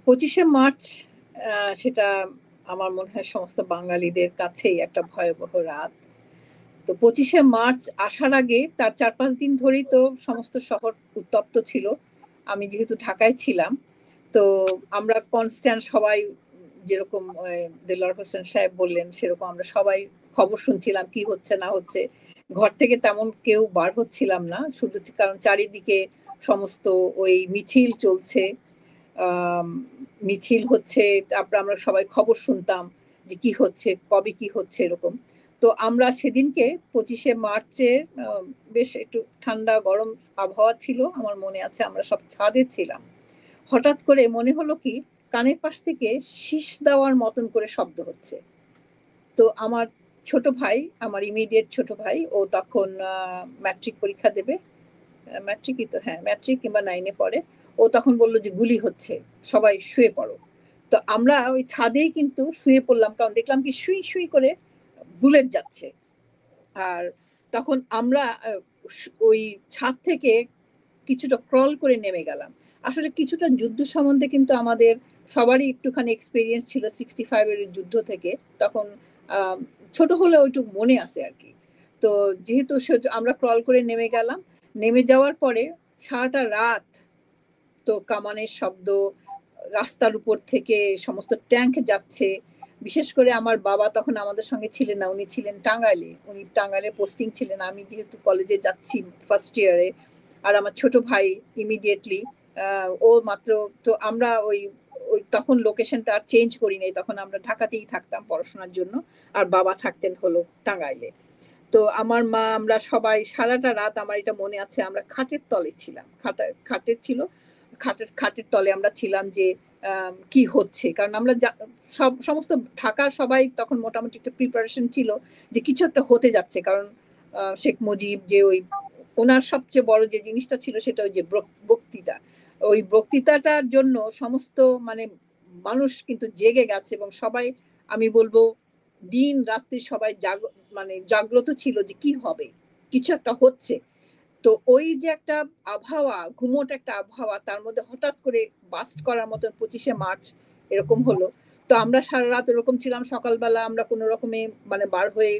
25শে March সেটা আমার মনে হয় সমস্ত বাঙালিদের কাছেই একটা ভয়াবহ রাত। তো 25শে মার্চ আসার আগে তার 4-5 দিন ধরেই তো সমস্ত শহর উত্তপ্ত ছিল। আমি যেহেতু ঢাকায় ছিলাম, তো আমরা কনস্ট্যান্ট সবাই যেরকম দেলোয়ার হোসেন সাহেব বললেন সেরকম আমরা সবাই খবর শুনছিলাম কি হচ্ছে না হচ্ছে। ঘর থেকে তেমন কেউ বার হচ্ছিলাম না, শুধু কারণ চারিদিকে সমস্ত ওই মিছিল চলছে, মিছিল হচ্ছে, তারপর আমরা সবাই খবর শুনতাম যে কি হচ্ছে, কবে কি হচ্ছে এরকম। তো আমরা সেদিনকে 25শে মার্চে বেশ একটু ঠান্ডা গরম আবহাওয়া ছিল, আমার মনে আছে আমরা সব ছাদে ছিলাম। হঠাৎ করে মনে হলো কি কানের পাশ থেকে শীষ দেওয়ার মতন করে শব্দ হচ্ছে। তো আমার ছোট ভাই, আমার ইমিডিয়েট ছোট ভাই, ও তখন ম্যাট্রিক পরীক্ষা দেবে, ম্যাট্রিকই তো, হ্যাঁ ম্যাট্রিক কিংবা 9-এ পড়ে। ও তখন বলল যে গুলি হচ্ছে, সবাই শুয়ে পড়ো। তো আমরা ওই ছাদেই কিন্তু শুয়ে পড়লাম, কারণ দেখলাম কি শুই শুই করে বুলেট যাচ্ছে। আর তখন আমরা ওই ছাদ থেকে কিছুটা ক্রল করে নেমে গেলাম। আসলে কিছুটা যুদ্ধ সম্বন্ধে কিন্তু আমাদের সবারই একটুখানি এক্সপিরিয়েন্স ছিল 65-এর যুদ্ধ থেকে, তখন ছোট হলে ওইটুকু মনে আছে আর কি। তো যেহেতু আমরা ক্রল করে নেমে গেলাম, নেমে যাওয়ার পরে সারাটা রাত তো কামানের শব্দ, রাস্তার উপর থেকে সমস্ত ট্যাঙ্ক যাচ্ছে। বিশেষ করে আমার বাবা তখন আমাদের সঙ্গে ছিলেন না, উনি ছিলেন টাঙ্গাইলে, উনি টাঙ্গাইলে পোস্টিং ছিলেন, আমি যেহেতু কলেজে যাচ্ছি ফার্স্ট ইয়ারে, আর আমার ছোট ভাই ইমিডিয়েটলি ও মাত্র, তো আমরা ওই ওই তখন লোকেশনটা আর চেঞ্জ করি নাই, তখন আমরা ঢাকাতেই থাকতাম পড়াশোনার জন্য, আর বাবা থাকতেন হলো টাঙ্গাইলে। তো আমার মা, আমরা সবাই সারাটা রাত, আমার এটা মনে আছে, আমরা খাটের তলে ছিলাম, খাটের ছিল, খাটের তলে আমরা ছিলাম যে কি হচ্ছে, কারণ আমরা সমস্ত ঢাকার সবাই তখন মোটামুটি একটা প্রিপারেশন ছিল যে কিছু একটা হতে যাচ্ছে, কারণ শেখ মুজিব যে ওই ওনার সবচেয়ে বড় যে জিনিসটা ছিল সেটা ওই যে বক্তৃতা, ওই বক্তৃতাটার জন্য সমস্ত মানে মানুষ কিন্তু জেগে গেছে, এবং সবাই, আমি বলবো দিন রাত্রি সবাই মানে জাগ্রত ছিল যে কি হবে, কিছু একটা হচ্ছে। তো ওই যে একটা আবহাওয়া, ঘুমোট একটা আবহাওয়া, তার মধ্যে হঠাৎ করে বাস্ট করার মতো 25শে মার্চ এরকম হলো। তো আমরা সারা রাত এরকম ছিলাম, সকালবেলা আমরা কোনো রকমে মানে বার হয়ে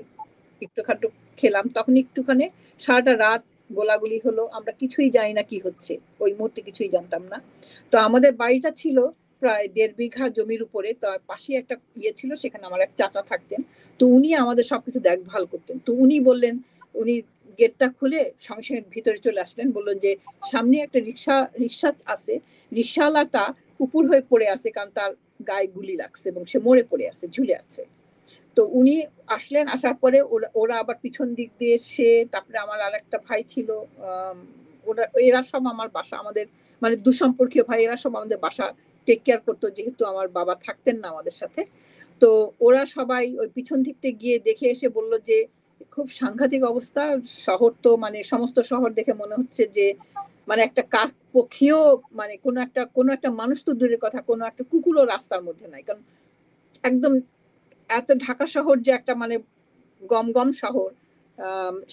একটুখাটু খেলাম, তখন একটুখানি সারাটা রাত গোলাগুলি হলো, আমরা কিছুই জানি না কি হচ্ছে, ওই মুহূর্তে কিছুই জানতাম না। তো আমাদের বাড়িটা ছিল প্রায় 1.5 বিঘা জমির উপরে, তো পাশে একটা ইয়ে ছিল, সেখানে আমার এক চাচা থাকতেন, তো উনি আমাদের সবকিছু দেখভাল করতেন। তো উনি বললেন, উনি গেটটা খুলে সঙ্গে সঙ্গে ভিতরে চলে আসলেন, বললেন যে সামনে একটা রিক্সা আছে, রিক্সাওয়ালাটা উপর হয়ে পড়ে আছে, কারণ তার গায়ে গুলি লাগছে এবং সে মরে পড়ে আছে, ঝুলে আছে। তো উনি আসলেন, আসার পরে ওরা আবার পিছন দিক দিয়ে সে, তারপরে আমার আর একটা ভাই ছিল, ওরা, এরা সব আমার বাসা, আমাদের মানে দুঃসম্পর্কীয় ভাই, এরা সব আমাদের বাসা টেক কেয়ার করতো, যেহেতু আমার বাবা থাকতেন না আমাদের সাথে। তো ওরা সবাই ওই পিছন দিক থেকে গিয়ে দেখে এসে বলল যে খুব সাংঘাতিক অবস্থা, শহর তো মানে সমস্ত শহর দেখে মনে হচ্ছে যে মানে একটা কাকপক্ষীয়, মানে কোনো একটা মানুষ তো দূরের কথা, কোনো একটা কুকুরও রাস্তার মধ্যে নাই, কারণ একদম এত ঢাকা শহর যে একটা মানে গম শহর,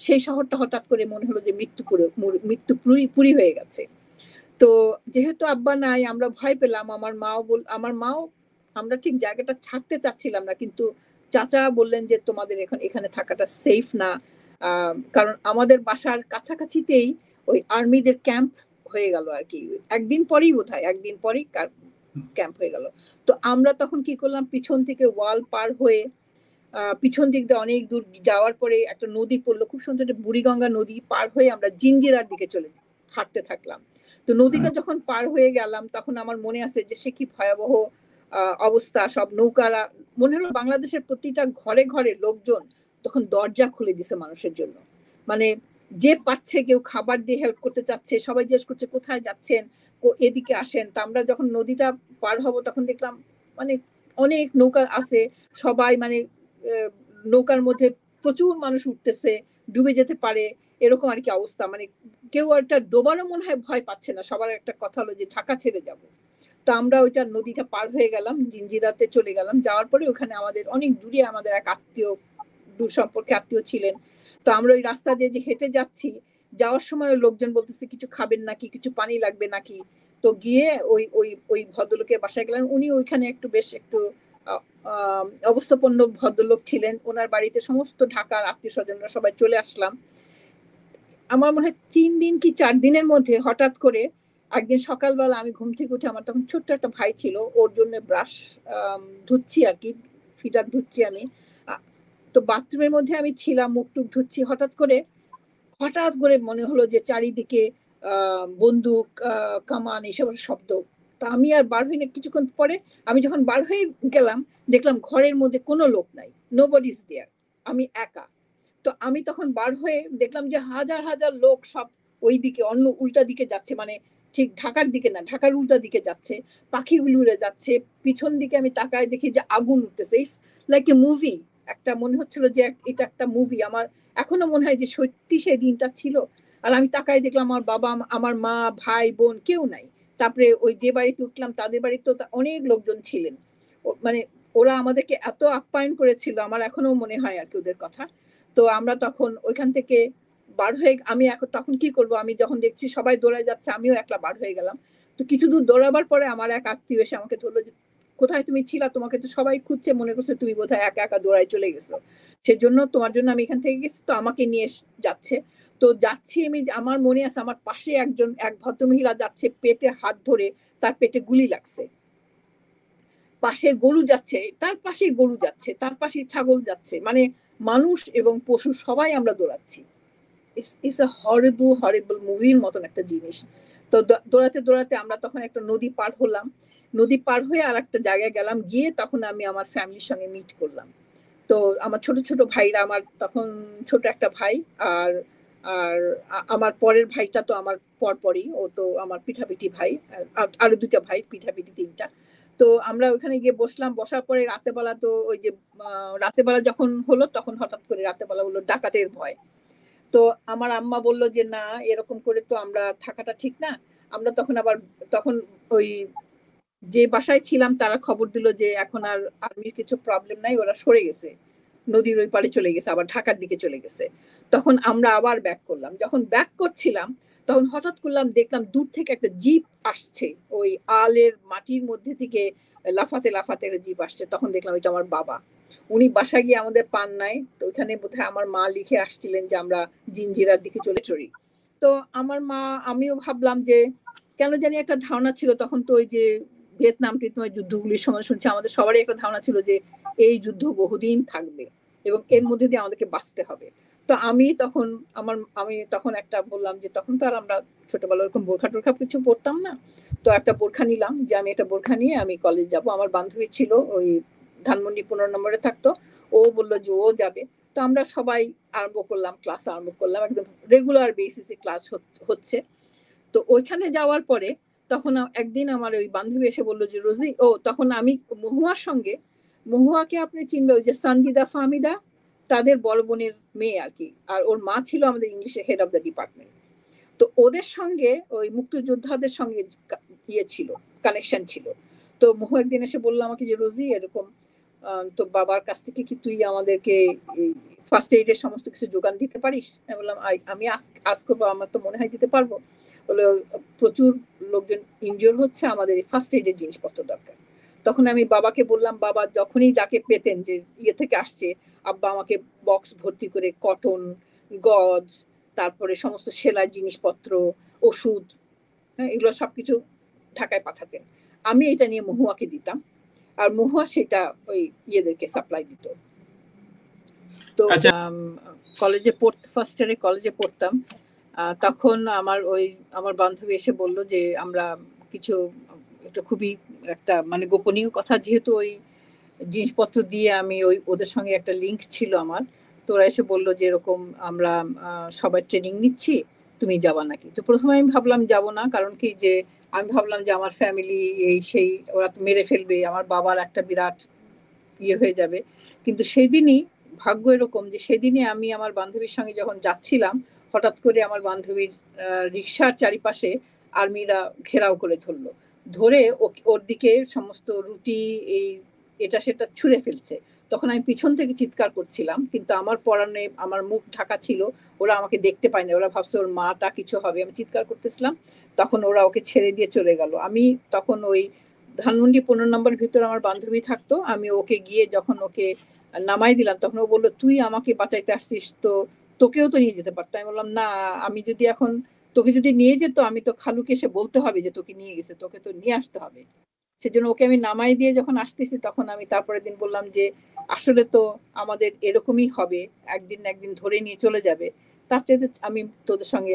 সেই শহরটা হঠাৎ করে মনে হলো যে মৃত্যু পুরি হয়ে গেছে। তো যেহেতু আব্বা নাই, আমরা ভয় পেলাম, আমার মাও, আমরা ঠিক জায়গাটা ছাড়তে চাচ্ছিলাম না, কিন্তু চাচা বললেন যে তোমাদের এখানে থাকাটা সেফ না, কারণ আমাদের বাসার কাছাকাছিতেই ওই আর্মিদের ক্যাম্প হয়ে গেল আর কি, একদিন পরেই বোধহয়, একদিন পরেই ক্যাম্প হয়ে গেল। তো আমরা তখন কি করলাম, পিছন থেকে ওয়াল পার হয়ে পিছন দিক দিয়ে অনেক দূর যাওয়ার পরে একটা নদী পড়লো, খুব সুন্দর একটা বুড়িগঙ্গা নদী পার হয়ে আমরা জিঞ্জিরার দিকে হাঁটতে থাকলাম। তো নদীটা যখন পার হয়ে গেলাম, তখন আমার মনে আছে যে সে কি ভয়াবহ অবস্থা, সব নৌকারা, মনে হলো বাংলাদেশের প্রতিটা ঘরে ঘরে লোকজন তখন দরজা খুলে দিছে মানুষের জন্য, মানে যে পাচ্ছে, কেউ খাবার দিয়ে হেল্প করতে চাচ্ছে, সবাই জিজ্ঞেস করছে কোথায় যাচ্ছেন, এদিকে আসেন। তা আমরা যখন নদীটা পার হব তখন দেখলাম মানে অনেক নৌকা আছে, সবাই মানে নৌকার মধ্যে প্রচুর মানুষ উঠতেছে, ডুবে যেতে পারে এরকম আর কি অবস্থা, মানে কেউ একটা ডোবারও মনে হয় ভয় পাচ্ছে না, সবার একটা কথা হলো যে ঢাকা ছেড়ে যাব। তো আমরা ওইটা নদীটা পার হয়ে গেলাম, জিঞ্জিরাতে চলে গেলাম, যাওয়ার পরে ওখানে আমাদের অনেক দূরে আমাদের এক আত্মীয়, দূর সম্পর্কে আত্মীয় ছিলেন। তো আমরা ওই রাস্তা দিয়ে যে হেঁটে যাচ্ছি, যাওয়ার সময় লোকজন বলতেছে কিছু খাবেন নাকি, কিছু পানি লাগবে নাকি। তো গিয়ে ওই ওই ওই ভদ্রলোকের বাসায় গেলাম। উনি ওইখানে একটু বেশ একটু অবস্থাপন্ন ভদ্রলোক ছিলেন। ওনার বাড়িতে সমস্ত ঢাকার আত্মীয় স্বজনরা সবাই চলে আসলাম। আমার মনে হয় 3 দিন কি 4 দিনের মধ্যে হঠাৎ করে একদিন সকালবেলা আমি ঘুম থেকে উঠে, আমার তখন ছোট্ট একটা ভাই ছিল, ওর জন্য ব্রাশ ধুচ্ছি আর কি, ফিডার ধুচ্ছি আমি। তো বাথরুমের মধ্যে আমি ছিলাম, মুখ টুক ধুচ্ছি, হঠাৎ করে মনে হলো যে চারিদিকে বন্দুক, কামান, এইসবের শব্দ। তা আমি আর বার হইনি। কিছুক্ষণ পরে আমি যখন বার হয়ে গেলাম, দেখলাম ঘরের মধ্যে কোনো লোক নাই, নোবডি ইজ দেয়ার, আমি একা। তো আমি তখন বার হয়ে দেখলাম যে হাজার হাজার লোক সব ওই দিকে, অন্য উল্টা দিকে যাচ্ছে, মানে ঠিক ঢাকার দিকে না, ঢাকার উল্টা দিকে যাচ্ছে, পাখিগুলো উড়ে যাচ্ছে। পিছন দিকে আমি তাকায় দেখি যে আগুন উঠতেছে, ইটস লাইক এ মুভি। একটা মনে হচ্ছিল যে এটা একটা মুভি। আমার এখনো মনে হয় যে সত্যি সেই দিনটা ছিল। আর আমি তাকায় দেখলাম আমার বাবা, আমার মা, ভাই, বোন কেউ নাই। তারপরে ওই যে বাড়িতে উঠলাম তাদের বাড়িতে তো অনেক লোকজন ছিলেন, মানে ওরা আমাদেরকে এত আপ্যায়ন করেছিল, আমার এখনো মনে হয় আর কি ওদের কথা। তো আমরা তখন ওইখান থেকে বার হয়ে, আমি এখন তখন কি করব, আমি যখন দেখছি সবাই দৌড়ায় যাচ্ছে, আমিও একলা বার হয়ে গেলাম। তো কিছু দূর দৌড়াবার পরে আমার এক আত্মীয় এসে আমাকে ধরলো যে কোথায় তুমি ছিলা, তোমাকে তো সবাই খুঁজছে, মনে করছে তুমি বোধহয় একা একা দৌড়ায় চলে গেছো, সেজন্য তোমার জন্য আমি এখান থেকে গেছি। তো আমাকে নিয়ে যাচ্ছে। তো যাচ্ছি আমি, আমার মনে আছে আমার পাশে এক ভদ্রমহিলা যাচ্ছে, পেটে হাত ধরে, তার পেটে গুলি লাগছে। পাশে গরু যাচ্ছে, তার পাশে গরু যাচ্ছে, তার পাশে ছাগল যাচ্ছে, মানে মানুষ এবং পশু সবাই আমরা দৌড়াচ্ছি। ইটস আ হরিবল মুভির মতন একটা জিনিস। তো দৌড়াতে দৌড়াতে আমরা তখন একটা নদী পার হলাম। নদী পার হয়ে আর একটা জায়গায় গেলাম, গিয়ে তখন আমি আমার ফ্যামিলির সঙ্গে মিট করলাম। তো আমার ছোট ছোট ভাইরা, আমার তখন ছোট একটা ভাই, আর আর আমার পরের ভাইটা তো আমার পরপরই, ও তো আমার পিঠাপিঠি ভাই, আরো দুইটা ভাই, পিঠাপিঠি তিনটা। তো আমরা ওইখানে গিয়ে বসলাম। বসার পরে রাতে বেলা, তো ওই যে রাতে বেলা যখন হলো, তখন হঠাৎ করে রাতে বেলা হলো ডাকাতের ভয়। তো আমার আম্মা বলল যে না, এরকম করে তো আমরা থাকাটা ঠিক না। আমরা তখন আবার, তখন ওই যে বাসায় ছিলাম তারা খবর দিল যে এখন আর আর্মির কিছু প্রবলেম নাই, ওরা সরে গেছে, নদীর ওই পারে চলে গেছে, আবার ঢাকার দিকে চলে গেছে। তখন আমরা আবার ব্যাক করলাম। যখন ব্যাক করছিলাম, তখন হঠাৎ করলাম, দেখলাম দূর থেকে একটা জিপ আসছে, ওই আলের মাটির মধ্যে থেকে লাফাতে লাফাতে একটা জিপ আসছে। তখন দেখলাম এটা আমার বাবা। উনি বাসা গিয়ে আমাদের পান নাই, তো ওইখানে বোধহয় আমার মা লিখে আসছিলেন যে আমরা জিঞ্জিরার দিকে চলে চড়ি। তো আমার মা, আমিও ভাবলাম যে কেন জানি একটা ধারণা ছিল তখন, তো ওই যে ভিয়েতনাম টিতনাম যুদ্ধগুলির সময় শুনছি, আমাদের সবারই একটা ধারণা ছিল যে এই যুদ্ধ বহুদিন থাকবে এবং এর মধ্যে দিয়ে আমাদেরকে বাঁচতে হবে। তো আমি তখন একটা বললাম যে তখন তো আর আমরা ছোটবেলা ওরকম বোরখা টোরখা কিছু পরতাম না। তো একটা বোরখা নিলাম, যে আমি একটা বোরখা নিয়ে আমি কলেজ যাব। আমার বান্ধবী ছিল ওই ধানমন্ডি 15 নম্বরে থাকতো, ও বললো যে ও যাবে। তো আমরা সবাই ক্লাস আরম্ভ করলাম, একদম রেগুলার বেসিসে ক্লাস হচ্ছে। তো ওইখানে যাওয়ার পরে তখন একদিন আমার ওই বান্ধবী এসে বললো যে রোজি, ও তখন আমি মহুয়ার সঙ্গে, মহুয়াকে আপনি চিনবে, ওই যে সঞ্জিদা ফাহমিদা, তাদের বড় বোনের মেয়ে আর কি, আর ওর মা ছিল আমাদের ইংলিশে হেড অফ দ্য ডিপার্টমেন্ট। তো ওদের সঙ্গে ওই মুক্তিযোদ্ধাদের সঙ্গে ইয়ে ছিল, কানেকশন ছিল। তো মহু একদিন এসে বললো আমাকে যে রোজি এরকম, তো বাবার কাছ থেকে কি তুই আমাদেরকে ফার্স্ট এইডের সমস্ত কিছু যোগান দিতে পারিস? আমি বললাম আমি আজ করবো, আমার তো মনে হয় দিতে পারবো। বলে প্রচুর লোকজন ইনজিওর হচ্ছে, আমাদের ফার্স্ট এইডের জিনিসপত্র দরকার। তখন আমি বাবাকে বললাম, বাবা যখনই যাকে পেতেন যে ইয়ে থেকে আসছে, আব্বা আমাকে বক্স ভর্তি করে কটন, গজ, তারপরে সমস্ত সেলাই জিনিসপত্র, ওষুধ, হ্যাঁ, এগুলো সবকিছু ঢাকায় পাঠাতেন। আমি এটা নিয়ে মহুয়াকে দিতাম, আর মহুয়া সেটা ওই ইয়েদেরকে সাপ্লাই দিত। তো কলেজে ফার্স্ট ইয়ারে কলেজে পড়তাম, তখন আমার বান্ধবী এসে বলল যে আমরা কিছু, এটা খুবই একটা মানে গোপনীয় কথা, যেহেতু ওই জিনিসপত্র দিয়ে আমি ওদের সঙ্গে একটা লিঙ্ক ছিল আমার। তো ওরা এসে বললো যে এরকম আমরা সবাই ট্রেনিং নিচ্ছি, তুমি যাবা নাকি? তো প্রথমে আমি ভাবলাম যাব না, কারণ কি যে আমি ভাবলাম যে আমার ফ্যামিলি এই সেই, ওরা তো মেরে ফেলবে, আমার বাবার একটা বিরাট ইয়ে হয়ে যাবে। কিন্তু সেদিনই ভাগ্য এরকম যে সেদিনে আমি আমার বান্ধবীর সঙ্গে যখন যাচ্ছিলাম, হঠাৎ করে আমার বান্ধবীর রিক্সার চারিপাশে আর্মিরা ঘেরাও করে ধরলো, ধরে ওর দিকে সমস্ত রুটি এই এটা সেটা ছুঁড়ে ফেলছে। তখন আমি পিছন থেকে চিৎকার করছিলাম, কিন্তু আমার পরনে আমার মুখ ঢাকা ছিল, ওরা আমাকে দেখতে পায়নি, ওরা ভাবছে ওর মাটা কিছু হবে। আমি চিৎকার করতেছিলাম, তখন ওরা ওকে ছেড়ে দিয়ে চলে গেল। আমি তখন ওই ধানমন্ডি 15 নম্বর ভিতরে আমার বান্ধবী থাকতো, আমি ওকে গিয়ে যখন ওকে নামাই দিলাম তখন ও বললো তুই আমাকে বাঁচাইতে আসছিস, তো তোকেও তো নিয়ে যেতে পারতো। আমি বললাম না, আমি যদি এখন তোকে যদি নিয়ে যেত আমি তো খালুকে এসে বলতে হবে যে তোকে নিয়ে গেছে, তোকে তো নিয়ে আসতে হবে। সেজন্য ওকে আমি নামাই দিয়ে যখন আসতেছি তখন আমি তারপরের দিন বললাম যে আসলে তো আমাদের এরকমই হবে, একদিন না একদিন ধরে নিয়ে চলে যাবে, তার চাইতে আমি তোদের সঙ্গে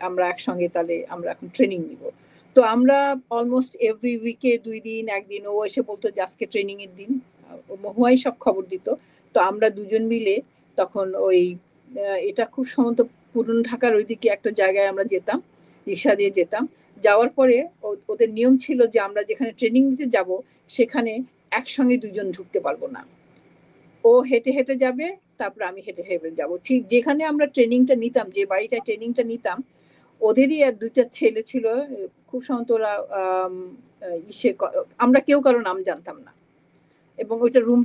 আমরা একসঙ্গে তাহলে আমরা এখন ট্রেনিং নিব। তো আমরা অলমোস্ট এভরি উইকে 2 দিন একদিন ও এসে বলতো যে আজকে ট্রেনিং এর দিন, মহুয়াই সব খবর দিত। তো আমরা দুজন মিলে তখন ওই এটা খুব সম্ভবত পুরান ঢাকার ওইদিকে একটা জায়গায় আমরা যেতাম, রিক্সা দিয়ে যেতাম। যাওয়ার পরে ওদের নিয়ম ছিল যে আমরা যেখানে ট্রেনিং দিতে যাব সেখানে একসঙ্গে দুজন ঢুকতে পারবো না, ও হেঁটে হেঁটে যাবে, তারপর আমি হেঁটে হেঁটে যাব। ঠিক যেখানে আমরা ট্রেনিংটা নিতাম, যে বাড়িটায় ট্রেনিংটা নিতাম, ওদেরই আর 2টা ছেলে ছিল, খুব সম্ভবত ওরা ইসে আমরা কেউ কারো নাম জানতাম না। এবং ওইটা রুম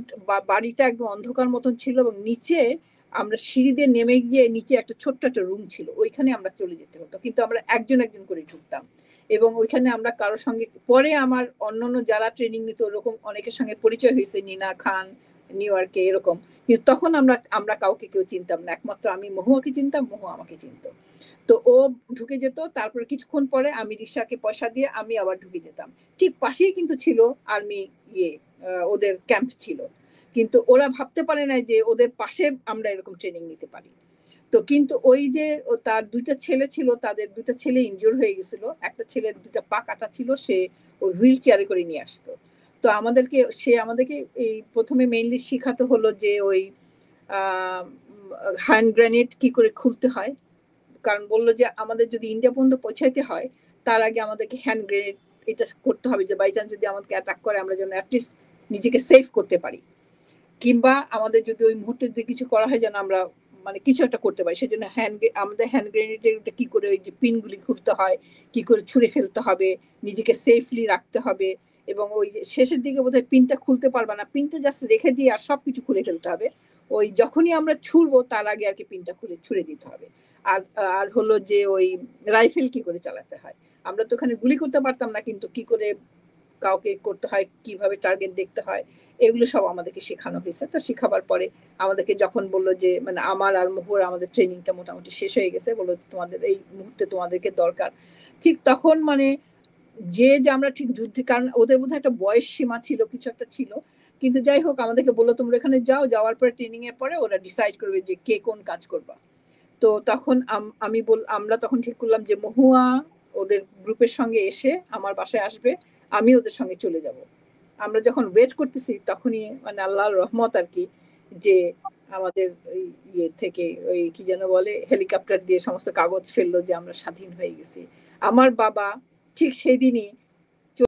বাড়িটা একদম অন্ধকার মতন ছিল, এবং নিচে আমরা সিঁড়ি দিয়ে নেমে গিয়ে নিচে একটা ছোট্ট একটা রুম ছিল, ওইখানে আমরা চলে যেতে হতো, কিন্তু আমরা একজন একজন করে ঢুকতাম। এবং ওইখানে আমরা কারোর সঙ্গে পরে আমার অন্যান্য যারা ট্রেনিং নিত ওরকম অনেকের সঙ্গে পরিচয় হয়েছে, নিনা খান নিউ ইয়র্কে এরকম, কিন্তু তখন আমরা আমরা কাউকে কেউ চিনতাম না, একমাত্র আমি মহুয়াকে চিনতাম, মহুয়া আমাকে চিনতো। তো ও ঢুকে যেত, তারপর কিছুক্ষণ পরে আমি রিক্সাকে পয়সা দিয়ে আমি আবার ঢুকে যেতাম। ঠিক পাশেই কিন্তু ছিল আর্মি ইয়ে, ওদের ক্যাম্প ছিল, কিন্তু ওরা ভাবতে পারে না যে ওদের পাশে আমরা এরকম ট্রেনিং নিতে পারি। তো কিন্তু ওই যে তার 2টা ছেলে ছিল, তাদের 2টা ছেলে ইনজোর হয়ে গেছিল, একটা ছেলের 2টা পা কাটা ছিল, সে ওই হুইল চেয়ারে করে নিয়ে আসতো। তো আমাদেরকে এই প্রথমে মেইনলি শেখাতে হলো যে ওই হ্যান্ড গ্রেনেড কি করে খুলতে হয়, কারণ বললো যে আমাদের যদি ইন্ডিয়া পর্যন্ত পৌঁছাইতে হয় তার আগে আমাদেরকে হ্যান্ড গ্রেনেড এটা করতে হবে, যে বাই চান্স যদি আমাদেরকে অ্যাটাক করে আমরা যেন অ্যাটলিস্ট নিজেকে সেভ করতে পারি, কিংবা আমাদের যদি ওই মুহূর্তে যদি কিছু করা হয় যেন আমরা মানে কিছু একটা করতে পারি। সেজন্য আমাদের হ্যান্ড গ্রেনেডের কি করে ওই যে পিনগুলি খুলতে হয়, কি করে ছুঁড়ে ফেলতে হবে, নিজেকে সেফলি রাখতে হবে, এবং ওই শেষের দিকে বোধহয় পিনটা খুলতে পারবে না, পিনটা জাস্ট রেখে দিয়ে আর সবকিছু খুলে ফেলতে হবে, ওই যখনই আমরা ছুড়বো তার আগে আর কি পিনটা খুলে ছুড়ে দিতে হবে। আর আর হলো যে ওই রাইফেল কি করে চালাতে হয়, আমরা তো ওখানে গুলি করতে পারতাম না, কিন্তু কি করে কাউকে করতে হয়, কিভাবে টার্গেট দেখতে হয়, এগুলো সব আমাদেরকে শেখানো হয়েছে। তো শেখাবার পরে আমাদেরকে যখন বললো যে মানে আমার আর মহুর আমাদের ট্রেনিংটা মোটামুটি শেষ হয়ে গেছে, বললো তোমাদের এই মুহূর্তে তোমাদেরকে দরকার, ঠিক তখন মানে যে আমরা ঠিক যুদ্ধে, কারণ ওদের মধ্যে একটা বয়স সীমা ছিল, কিছু একটা ছিল, কিন্তু যাই হোক আমাদেরকে বললো তোমরা এখানে যাও, যাওয়ার পরে ট্রেনিং এর পরে ওরা ডিসাইড করবে যে কে কোন কাজ করবা। তো তখন আমরা তখন ঠিক করলাম যে মহুয়া ওদের গ্রুপের সঙ্গে এসে আমার বাসায় আসবে, আমি ওদের সঙ্গে চলে যাব। আমরা যখন ওয়েট করতেছি তখনই মানে আল্লাহর রহমত আর কি, যে আমাদের ইয়ে থেকে ওই কি যেন বলে হেলিকপ্টার দিয়ে সমস্ত কাগজ ফেললো যে আমরা স্বাধীন হয়ে গেছি। আমার বাবা ঠিক সেই দিনই